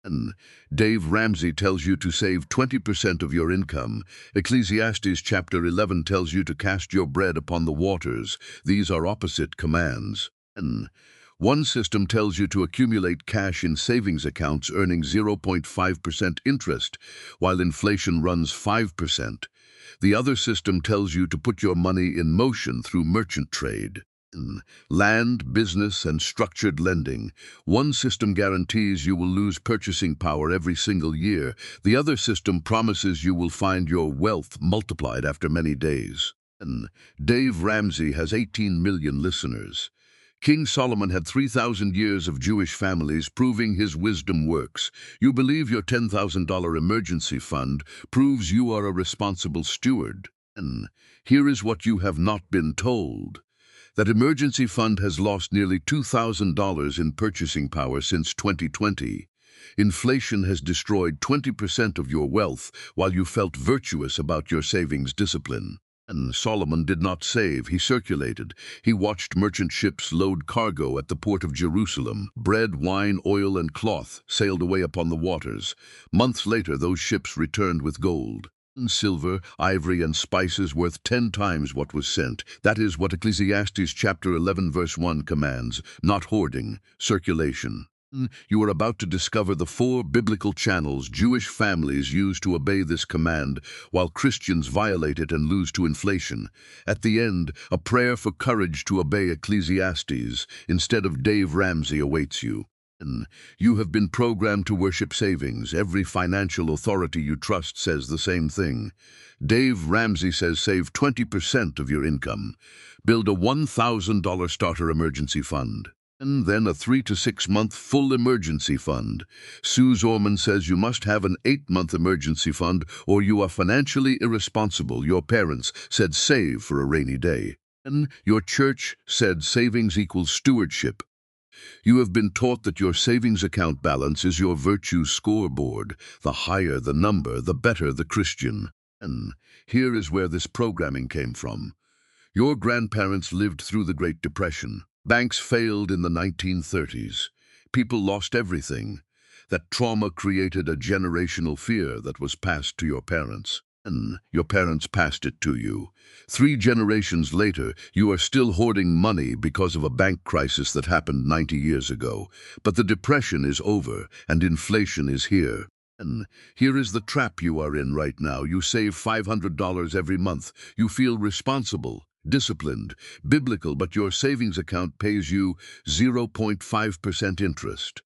And Dave Ramsey tells you to save 20% of your income. Ecclesiastes chapter 11 tells you to cast your bread upon the waters. These are opposite commands. And one system tells you to accumulate cash in savings accounts earning 0.5% interest, while inflation runs 5%. The other system tells you to put your money in motion through merchant trade. Land, business, and structured lending. One system guarantees you will lose purchasing power every single year. The other system promises you will find your wealth multiplied after many days. And Dave Ramsey has 18 million listeners. King Solomon had 3,000 years of Jewish families proving his wisdom works. You believe your $10,000 emergency fund proves you are a responsible steward. And here is what you have not been told. That emergency fund has lost nearly $2,000 in purchasing power since 2020. Inflation has destroyed 20% of your wealth while you felt virtuous about your savings discipline. And Solomon did not save, he circulated. He watched merchant ships load cargo at the port of Jerusalem. Bread, wine, oil, and cloth sailed away upon the waters. Months later, those ships returned with gold. Silver, ivory, and spices worth 10 times what was sent. That is what Ecclesiastes chapter 11 verse 1 commands, not hoarding, circulation. You are about to discover the 4 biblical channels Jewish families use to obey this command, while Christians violate it and lose to inflation. At the end, a prayer for courage to obey Ecclesiastes instead of Dave Ramsey awaits you. You have been programmed to worship savings. Every financial authority you trust says the same thing. Dave Ramsey says save 20% of your income. Build a $1,000 starter emergency fund. And then a 3 to 6 month full emergency fund. Sue Zorman says you must have an 8-month emergency fund or you are financially irresponsible. Your parents said save for a rainy day. And your church said savings equals stewardship. You have been taught that your savings account balance is your virtue scoreboard. The higher the number, the better the Christian. And here is where this programming came from. Your grandparents lived through the Great Depression. Banks failed in the 1930s. People lost everything. That trauma created a generational fear that was passed to your parents. And your parents passed it to you. 3 generations later, you are still hoarding money because of a bank crisis that happened 90 years ago. But the depression is over, and inflation is here. And here is the trap you are in right now. You save $500 every month. You feel responsible, disciplined, biblical, but your savings account pays you 0.5% interest.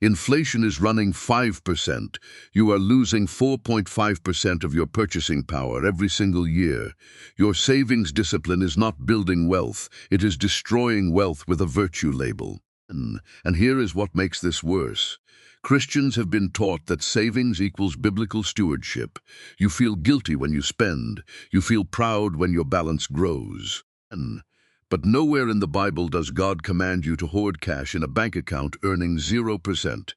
Inflation is running 5%. You are losing 4.5% of your purchasing power every single year. Your savings discipline is not building wealth. It is destroying wealth with a virtue label. And here is what makes this worse. Christians have been taught that savings equals biblical stewardship. You feel guilty when you spend. You feel proud when your balance grows. But nowhere in the Bible does God command you to hoard cash in a bank account earning 0%.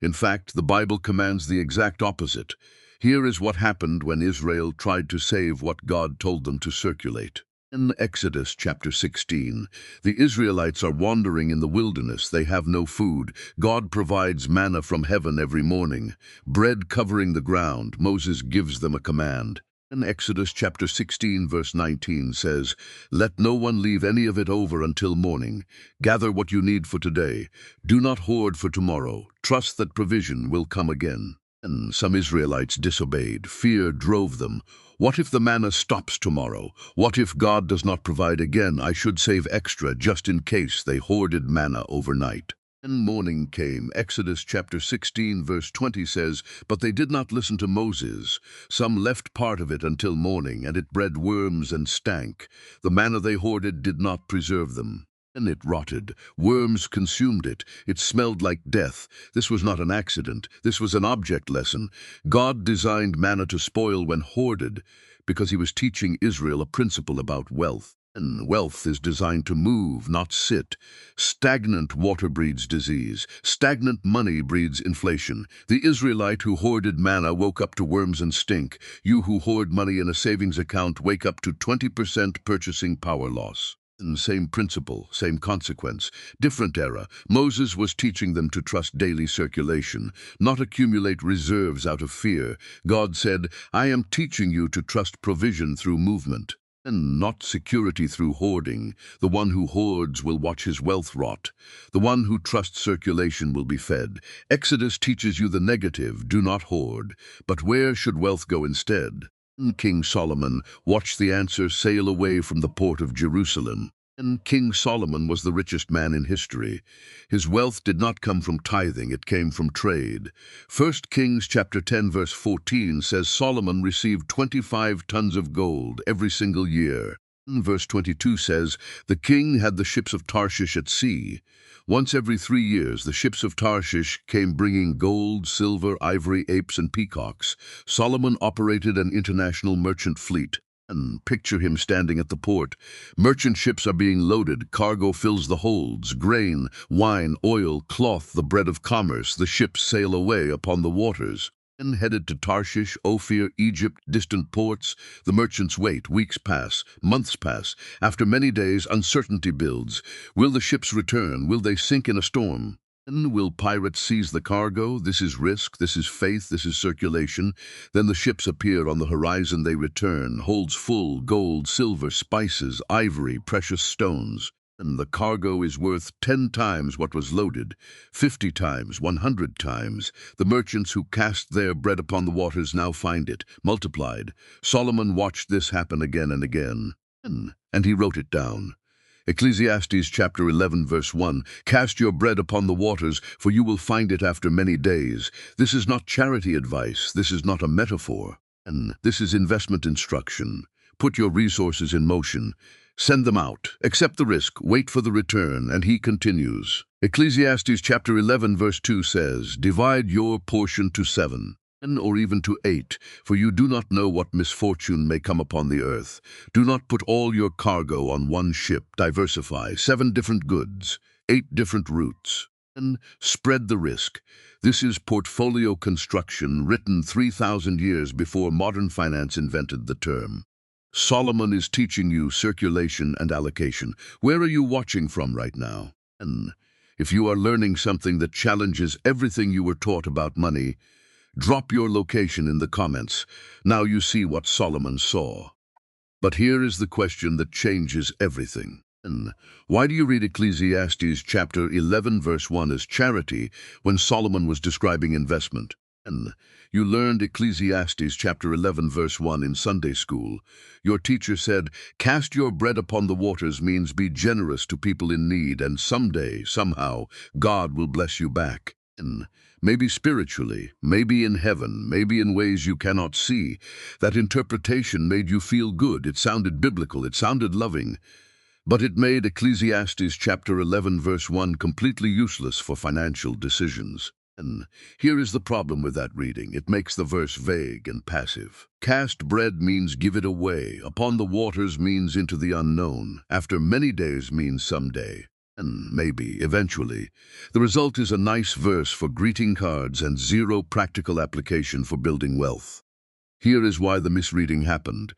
In fact, the Bible commands the exact opposite. Here is what happened when Israel tried to save what God told them to circulate. In Exodus chapter 16, the Israelites are wandering in the wilderness. They have no food. God provides manna from heaven every morning, bread covering the ground. Moses gives them a command. In Exodus chapter 16 verse 19 says, "Let no one leave any of it over until morning. Gather what you need for today. Do not hoard for tomorrow. Trust that provision will come again." And some Israelites disobeyed. Fear drove them. What if the manna stops tomorrow? What if God does not provide again? I should save extra just in case. They hoarded manna overnight. And morning came. Exodus chapter 16 verse 20 says, "But they did not listen to Moses. Some left part of it until morning, and it bred worms and stank. The manna they hoarded did not preserve them. And it rotted. Worms consumed it. It smelled like death. This was not an accident. This was an object lesson. God designed manna to spoil when hoarded because he was teaching Israel a principle about wealth. And wealth is designed to move, not sit. Stagnant water breeds disease. Stagnant money breeds inflation. The Israelite who hoarded manna woke up to worms and stink. You who hoard money in a savings account wake up to 20% purchasing power loss. And same principle, same consequence, different era. Moses was teaching them to trust daily circulation, not accumulate reserves out of fear. God said, I am teaching you to trust provision through movement, and not security through hoarding. The one who hoards will watch his wealth rot. The one who trusts circulation will be fed. Exodus teaches you the negative, do not hoard. But where should wealth go instead? King Solomon watched the answer sail away from the port of Jerusalem. And King Solomon was the richest man in history. His wealth did not come from tithing, it came from trade. 1 Kings chapter 10 verse 14 says Solomon received 25 tons of gold every single year. Verse 22 says, the king had the ships of Tarshish at sea. Once every 3 years, the ships of Tarshish came bringing gold, silver, ivory, apes, and peacocks. Solomon operated an international merchant fleet. And picture him standing at the port. Merchant ships are being loaded, cargo fills the holds, grain, wine, oil, cloth, the bread of commerce. The ships sail away upon the waters. And headed to Tarshish, Ophir, Egypt, distant ports, the merchants wait. Weeks pass, months pass. After many days, uncertainty builds. Will the ships return? Will they sink in a storm? Then will pirates seize the cargo? This is risk, this is faith, this is circulation. Then the ships appear on the horizon, they return, holds full, gold, silver, spices, ivory, precious stones. And the cargo is worth 10 times what was loaded, 50 times, 100 times. The merchants who cast their bread upon the waters now find it, multiplied. Solomon watched this happen again and again, and he wrote it down. Ecclesiastes chapter 11 verse 1, cast your bread upon the waters, for you will find it after many days. This is not charity advice, this is not a metaphor, and this is investment instruction. Put your resources in motion. Send them out. Accept the risk. Wait for the return. And he continues. Ecclesiastes chapter 11 verse 2 says, divide your portion to 7, or even to 8, for you do not know what misfortune may come upon the earth. Do not put all your cargo on one ship. Diversify. 7 different goods, 8 different routes, and spread the risk. This is portfolio construction written 3,000 years before modern finance invented the term. Solomon is teaching you circulation and allocation. Where are you watching from right now? And if you are learning something that challenges everything you were taught about money, drop your location in the comments. Now you see what Solomon saw. But here is the question that changes everything. And why do you read Ecclesiastes chapter 11 verse 1 as charity when Solomon was describing investment? And you learned Ecclesiastes chapter 11 verse 1 in Sunday school. Your teacher said, cast your bread upon the waters means be generous to people in need, and someday, somehow, God will bless you back. And maybe spiritually, maybe in heaven, maybe in ways you cannot see. That interpretation made you feel good. It sounded biblical. It sounded loving. But it made Ecclesiastes chapter 11 verse 1 completely useless for financial decisions. And here is the problem with that reading. It makes the verse vague and passive. Cast bread means give it away. Upon the waters means into the unknown. After many days means someday. And maybe, eventually. The result is a nice verse for greeting cards and zero practical application for building wealth. Here is why the misreading happened.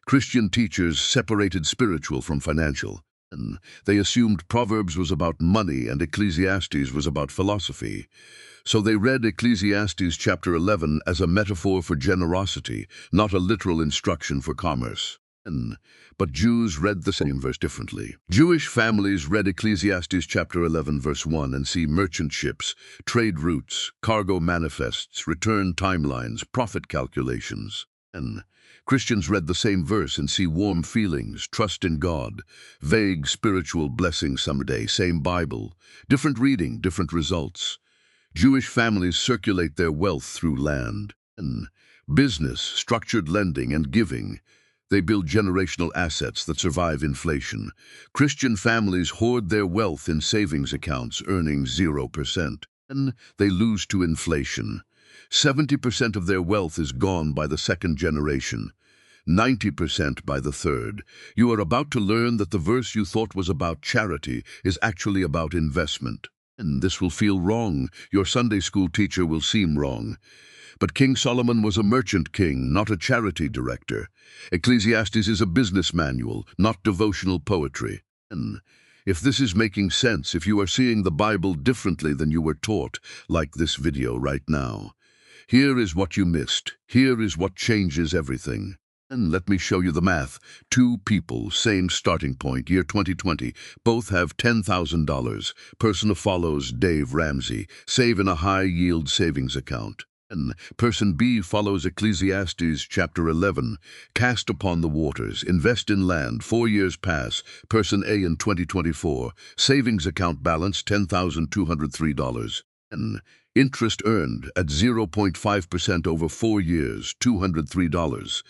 Christian teachers separated spiritual from financial. And they assumed Proverbs was about money and Ecclesiastes was about philosophy. So they read Ecclesiastes chapter 11 as a metaphor for generosity, not a literal instruction for commerce. But Jews read the same verse differently. Jewish families read Ecclesiastes chapter 11 verse 1 and see merchant ships, trade routes, cargo manifests, return timelines, profit calculations. And Christians read the same verse and see warm feelings, trust in God, vague spiritual blessing someday, same Bible, different reading, different results. Jewish families circulate their wealth through land and business, structured lending, and giving. They build generational assets that survive inflation. Christian families hoard their wealth in savings accounts, earning 0%, and they lose to inflation. 70% of their wealth is gone by the second generation, 90% by the third. You are about to learn that the verse you thought was about charity is actually about investment. And this will feel wrong. Your Sunday school teacher will seem wrong. But King Solomon was a merchant king, not a charity director. Ecclesiastes is a business manual, not devotional poetry. And if this is making sense, if you are seeing the Bible differently than you were taught, like this video right now, here is what you missed. Here is what changes everything. And let me show you the math. Two people, same starting point, year 2020, both have $10,000. Person follows Dave Ramsey, save in a high-yield savings account. And person B follows Ecclesiastes chapter 11, cast upon the waters, invest in land, 4 years pass. Person A in 2024, savings account balance $10,203. And interest earned at 0.5% over 4 years, $203.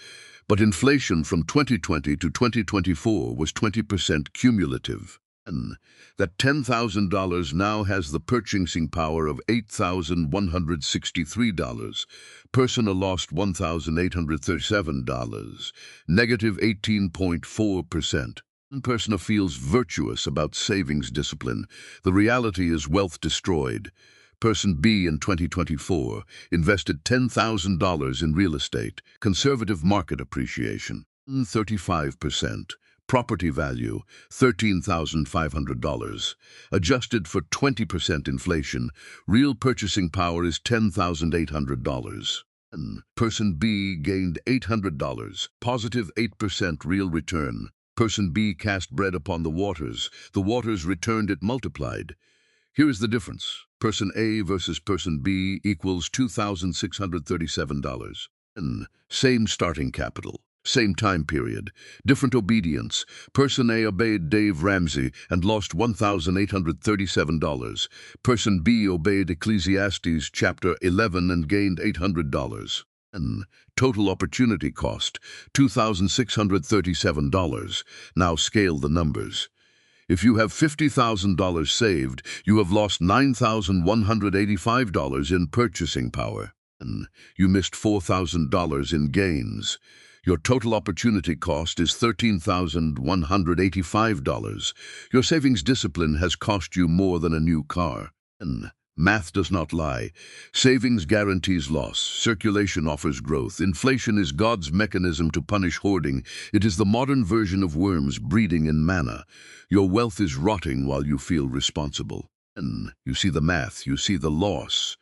But inflation from 2020 to 2024 was 20% cumulative. And that $10,000 now has the purchasing power of $8,163. Persona lost $1,837, negative 18.4%. Persona feels virtuous about savings discipline. The reality is wealth destroyed. Person B in 2024 invested $10,000 in real estate, conservative market appreciation, 35%. Property value, $13,500. Adjusted for 20% inflation, real purchasing power is $10,800. Person B gained $800, positive 8% real return. Person B cast bread upon the waters returned it multiplied. Here is the difference. Person A versus person B equals $2,637. Same starting capital. Same time period, different obedience. Person A obeyed Dave Ramsey and lost $1,837. Person B obeyed Ecclesiastes chapter 11 and gained $800. And total opportunity cost, $2,637. Now scale the numbers. If you have $50,000 saved, you have lost $9,185 in purchasing power. And you missed $4,000 in gains. Your total opportunity cost is $13,185. Your savings discipline has cost you more than a new car. And math does not lie. Savings guarantees loss. Circulation offers growth. Inflation is God's mechanism to punish hoarding. It is the modern version of worms breeding in manna. Your wealth is rotting while you feel responsible. And you see the math, you see the loss.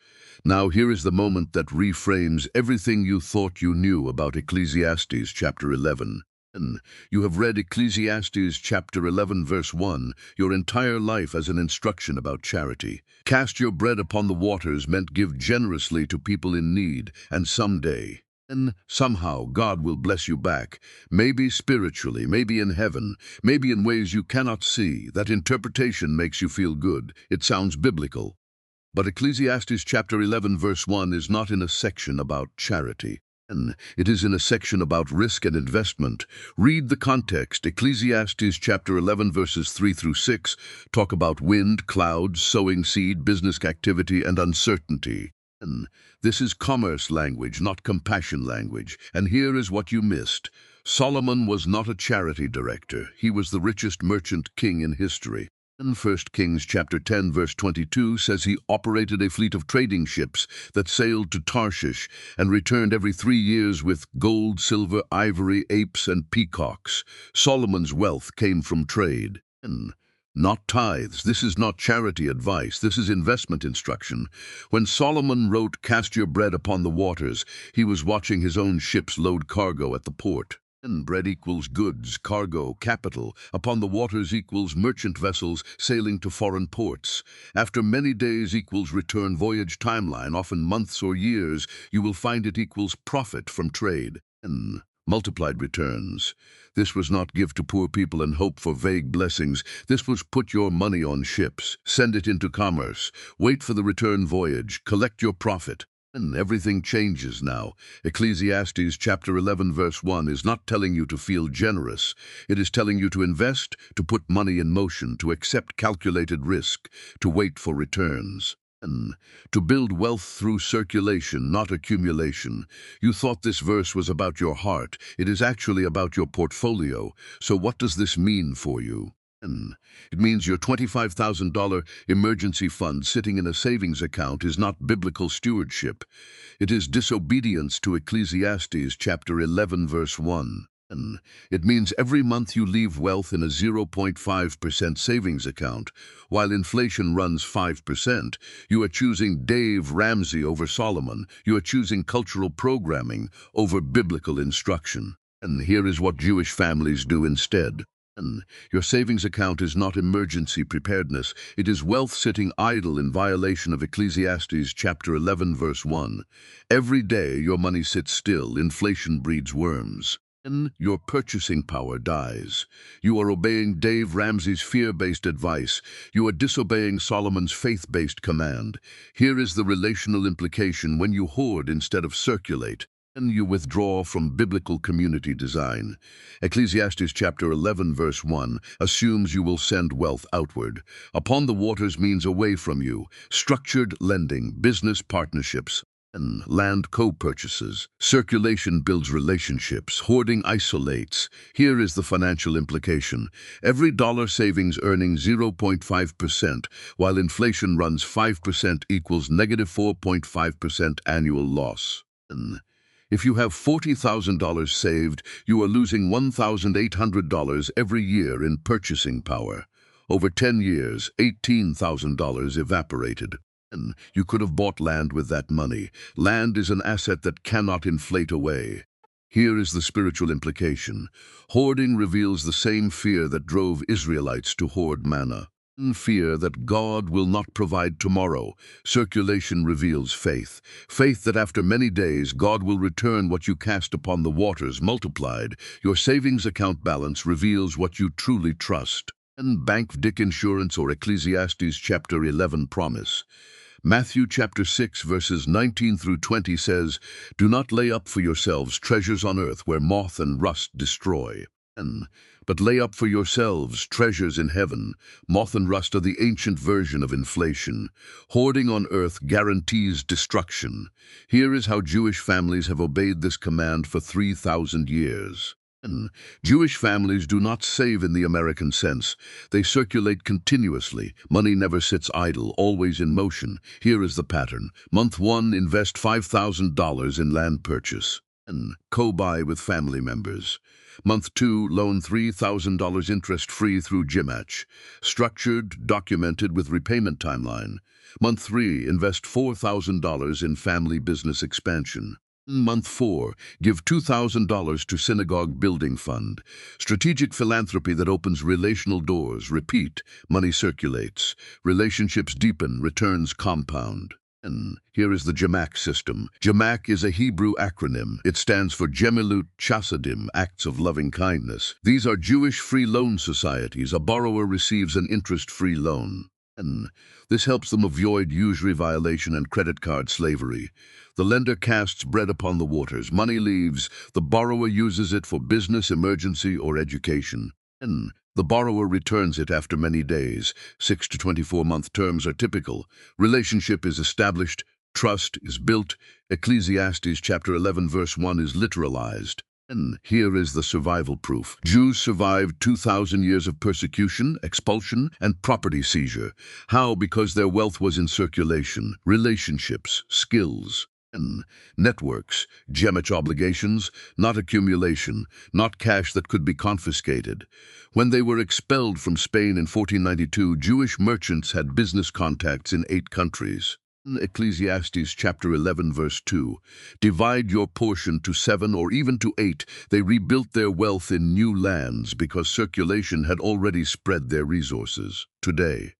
Now here is the moment that reframes everything you thought you knew about Ecclesiastes chapter 11. And you have read Ecclesiastes chapter 11 verse 1 your entire life as an instruction about charity. Cast your bread upon the waters meant give generously to people in need, and someday, and somehow God will bless you back, maybe spiritually, maybe in heaven, maybe in ways you cannot see. That interpretation makes you feel good. It sounds biblical. But Ecclesiastes chapter 11 verse 1 is not in a section about charity. And it is in a section about risk and investment. Read the context. Ecclesiastes chapter 11 verses 3 through 6 talk about wind, clouds, sowing seed, business activity, and uncertainty. And this is commerce language, not compassion language. And here is what you missed. Solomon was not a charity director. He was the richest merchant king in history. And 1 Kings chapter 10 verse 22 says he operated a fleet of trading ships that sailed to Tarshish and returned every 3 years with gold, silver, ivory, apes, and peacocks. Solomon's wealth came from trade. And not tithes. This is not charity advice. This is investment instruction. When Solomon wrote, "Cast your bread upon the waters," he was watching his own ships load cargo at the port. And bread equals goods, cargo, capital. Upon the waters equals merchant vessels sailing to foreign ports. After many days equals return voyage timeline, often months or years. You will find it equals profit from trade. And multiplied returns. This was not give to poor people and hope for vague blessings. This was put your money on ships, send it into commerce, wait for the return voyage, collect your profit. And everything changes now. Ecclesiastes chapter 11 verse 1 is not telling you to feel generous. It is telling you to invest, to put money in motion, to accept calculated risk, to wait for returns. And to build wealth through circulation, not accumulation. You thought this verse was about your heart. It is actually about your portfolio. So what does this mean for you? And it means your $25,000 emergency fund sitting in a savings account is not biblical stewardship. It is disobedience to Ecclesiastes chapter 11 verse 1. N. It means every month you leave wealth in a 0.5% savings account. While inflation runs 5%, you are choosing Dave Ramsey over Solomon. You are choosing cultural programming over biblical instruction. And here is what Jewish families do instead. Your savings account is not emergency preparedness. It is wealth sitting idle in violation of Ecclesiastes chapter 11, verse 1. Every day your money sits still, inflation breeds worms. Then your purchasing power dies. You are obeying Dave Ramsey's fear-based advice. You are disobeying Solomon's faith-based command. Here is the relational implication when you hoard instead of circulate. And you withdraw from biblical community design. Ecclesiastes chapter 11 verse 1 assumes you will send wealth outward. Upon the waters means away from you. Structured lending, business partnerships, and land co-purchases. Circulation builds relationships. Hoarding isolates. Here is the financial implication. Every dollar savings earning 0.5%, while inflation runs 5% equals negative 4.5% annual loss. If you have $40,000 saved, you are losing $1,800 every year in purchasing power. Over 10 years, $18,000 evaporated. And you could have bought land with that money. Land is an asset that cannot inflate away. Here is the spiritual implication. Hoarding reveals the same fear that drove Israelites to hoard manna. Fear that God will not provide tomorrow. Circulation reveals faith. Faith that after many days God will return what you cast upon the waters multiplied. Your savings account balance reveals what you truly trust. And Bank Dick Insurance or Ecclesiastes chapter 11 promise. Matthew chapter 6 verses 19 through 20 says, "Do not lay up for yourselves treasures on earth where moth and rust destroy. But lay up for yourselves treasures in heaven." Moth and rust are the ancient version of inflation. Hoarding on earth guarantees destruction. Here is how Jewish families have obeyed this command for 3,000 years. Jewish families do not save in the American sense. They circulate continuously. Money never sits idle, always in motion. Here is the pattern. Month 1, invest $5,000 in land purchase. Co-buy with family members. Month 2, loan $3,000 interest-free through Gemach. Structured, documented with repayment timeline. Month 3, invest $4,000 in family business expansion. Month 4, give $2,000 to synagogue building fund. Strategic philanthropy that opens relational doors. Repeat, money circulates. Relationships deepen, returns compound. And here is the Gemach system. Gemach is a Hebrew acronym. It stands for Gemilut Chasadim, acts of loving kindness. These are Jewish free loan societies. A borrower receives an interest-free loan. And this helps them avoid usury violation and credit card slavery. The lender casts bread upon the waters. Money leaves. The borrower uses it for business, emergency, or education. And the borrower returns it after many days. 6 to 24-month terms are typical. Relationship is established. Trust is built. Ecclesiastes chapter 11 verse 1 is literalized. And here is the survival proof. Jews survived 2,000 years of persecution, expulsion, and property seizure. How? Because their wealth was in circulation, relationships, skills, and networks, Gemach obligations, not accumulation, not cash that could be confiscated. When they were expelled from Spain in 1492, Jewish merchants had business contacts in 8 countries. Ecclesiastes chapter 11 verse 2. Divide your portion to 7 or even to 8. They rebuilt their wealth in new lands because circulation had already spread their resources. Today,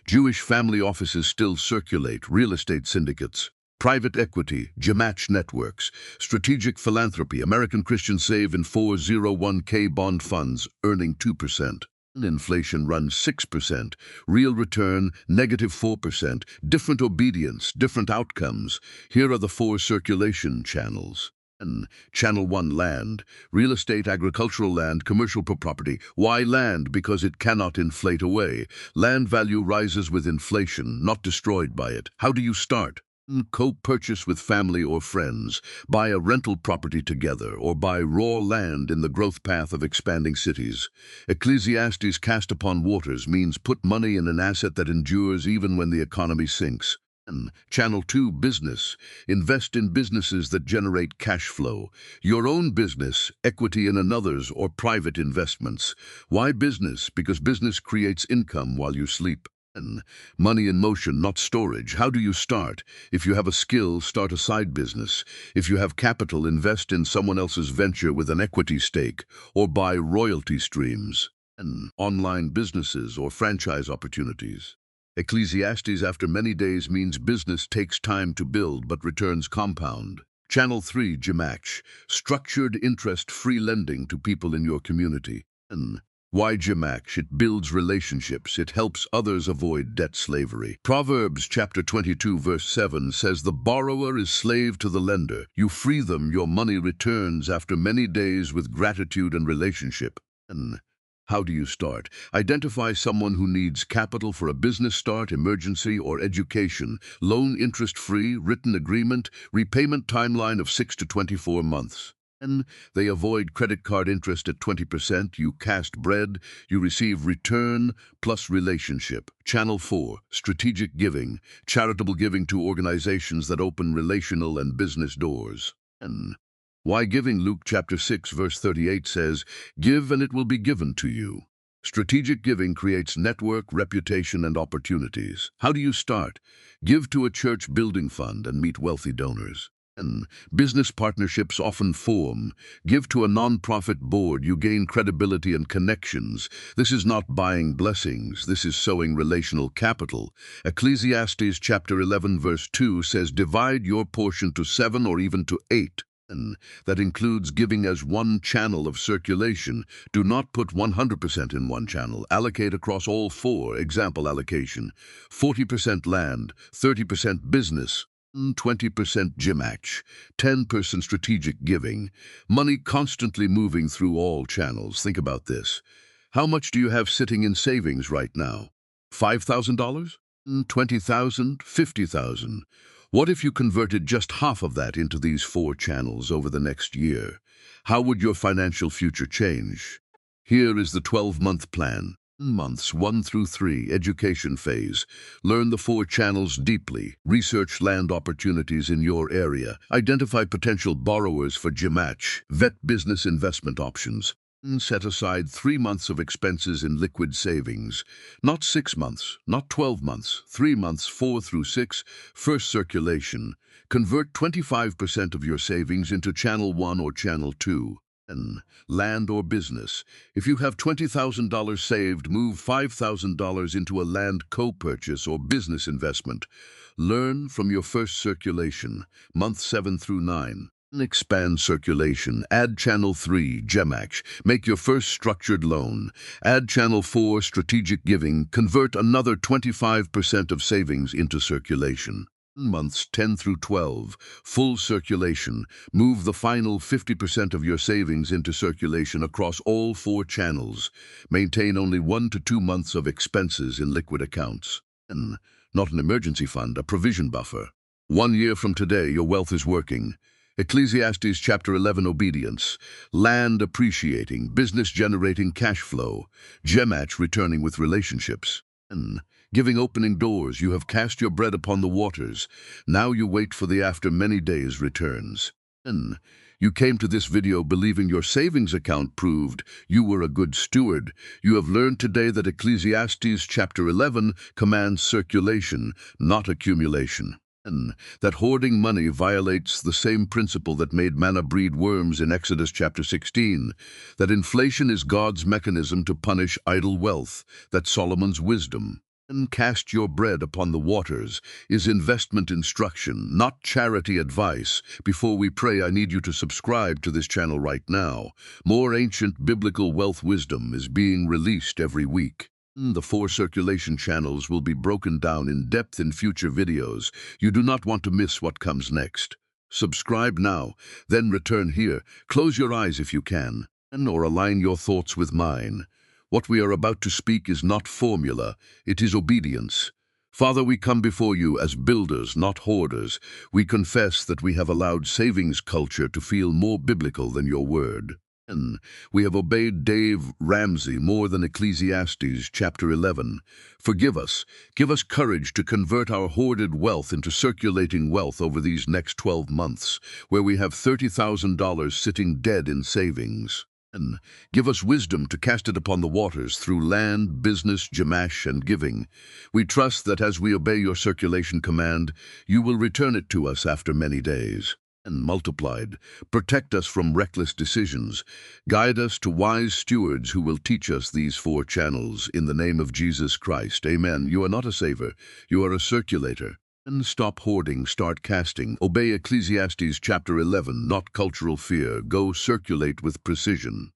Jewish family offices still circulate, real estate syndicates, private equity, Gemach networks, strategic philanthropy. American Christians save in 401k bond funds, earning 2%. Inflation runs 6%, real return negative 4%, different obedience, different outcomes. Here are the 4 circulation channels. Channel 1, land, real estate, agricultural land, commercial property. Why land? Because it cannot inflate away. Land value rises with inflation, not destroyed by it. How do you start? Co-purchase with family or friends, buy a rental property together, or buy raw land in the growth path of expanding cities. Ecclesiastes cast upon waters means put money in an asset that endures even when the economy sinks. Channel 2, business. Invest in businesses that generate cash flow. Your own business, equity in another's, or private investments. Why business? Because business creates income while you sleep. Money in motion, not storage. How do you start? If you have a skill, start a side business. If you have capital, invest in someone else's venture with an equity stake, or buy royalty streams. Online businesses or franchise opportunities. Ecclesiastes, after many days, means business takes time to build but returns compound. Channel 3, Gemach. Structured interest-free lending to people in your community. Why Gemach? It builds relationships. It helps others avoid debt slavery. Proverbs chapter 22 verse 7 says, "The borrower is slave to the lender. You free them, your money returns after many days with gratitude and relationship." How do you start? Identify someone who needs capital for a business start, emergency, or education. Loan interest-free, written agreement, repayment timeline of 6 to 24 months. And they avoid credit card interest at 20%. You cast bread, you receive return plus relationship. Channel 4, strategic giving, charitable giving to organizations that open relational and business doors. And why giving? Luke chapter 6 verse 38 says, "Give and it will be given to you." Strategic giving creates network, reputation, and opportunities. How do you start? Give to a church building fund and meet wealthy donors. And business partnerships often form. Give to a non-profit board, you gain credibility and connections. This is not buying blessings, this is sowing relational capital. Ecclesiastes chapter 11 verse 2 says, "Divide your portion to 7 or even to 8. That includes giving as one channel of circulation. Do not put 100% in one channel. Allocate across all 4. Example allocation: 40% land, 30% business, 20% Gemach, 10% strategic giving. Money constantly moving through all channels. Think about this. How much do you have sitting in savings right now? $5,000? 20,000? 50,000? What if you converted just half of that into these 4 channels over the next year? How would your financial future change? Here is the 12-month plan. Months 1 through 3, education phase. Learn the 4 channels deeply. Research land opportunities in your area. Identify potential borrowers for Gemach. Vet business investment options. Set aside 3 months of expenses in liquid savings. Not 6 months, not 12 months, 3 months, 4 through 6. First circulation. Convert 25% of your savings into Channel 1 or Channel 2. Land or business. If you have $20,000 saved, move $5,000 into a land co-purchase or business investment. Learn from your first circulation, month 7 through 9. Expand circulation. Add Channel 3, Gemach. Make your first structured loan. Add Channel 4, strategic giving. Convert another 25% of savings into circulation. Months 10 through 12, full circulation. Move the final 50% of your savings into circulation across all 4 channels. Maintain only 1 to 2 months of expenses in liquid accounts. Not an emergency fund, a provision buffer. 1 year from today, your wealth is working. Ecclesiastes chapter 11, obedience. Land appreciating, business generating cash flow. Gemach returning with relationships. Giving opening doors, you have cast your bread upon the waters. Now you wait for the after many days returns. You came to this video believing your savings account proved you were a good steward. You have learned today that Ecclesiastes chapter 11 commands circulation, not accumulation. That hoarding money violates the same principle that made manna breed worms in Exodus chapter 16. That inflation is God's mechanism to punish idle wealth. That Solomon's wisdom, "And cast your bread upon the waters," is investment instruction, not charity advice. Before we pray, I need you to subscribe to this channel right now. More ancient biblical wealth wisdom is being released every week. The 4 circulation channels will be broken down in depth in future videos. You do not want to miss what comes next. Subscribe now, then return here. Close your eyes if you can, or align your thoughts with mine. What we are about to speak is not formula, it is obedience. Father, we come before you as builders, not hoarders. We confess that we have allowed savings culture to feel more biblical than your word. 10. We have obeyed Dave Ramsey more than Ecclesiastes chapter 11. Forgive us. Give us courage to convert our hoarded wealth into circulating wealth over these next 12 months, where we have $30,000 sitting dead in savings. And give us wisdom to cast it upon the waters through land, business, Gemach, and giving. We trust that as we obey your circulation command, you will return it to us after many days. And multiplied. Protect us from reckless decisions. Guide us to wise stewards who will teach us these 4 channels. In the name of Jesus Christ, amen. You are not a saver, you are a circulator. And stop hoarding, start casting. Obey Ecclesiastes chapter 11, not cultural fear. Go circulate with precision.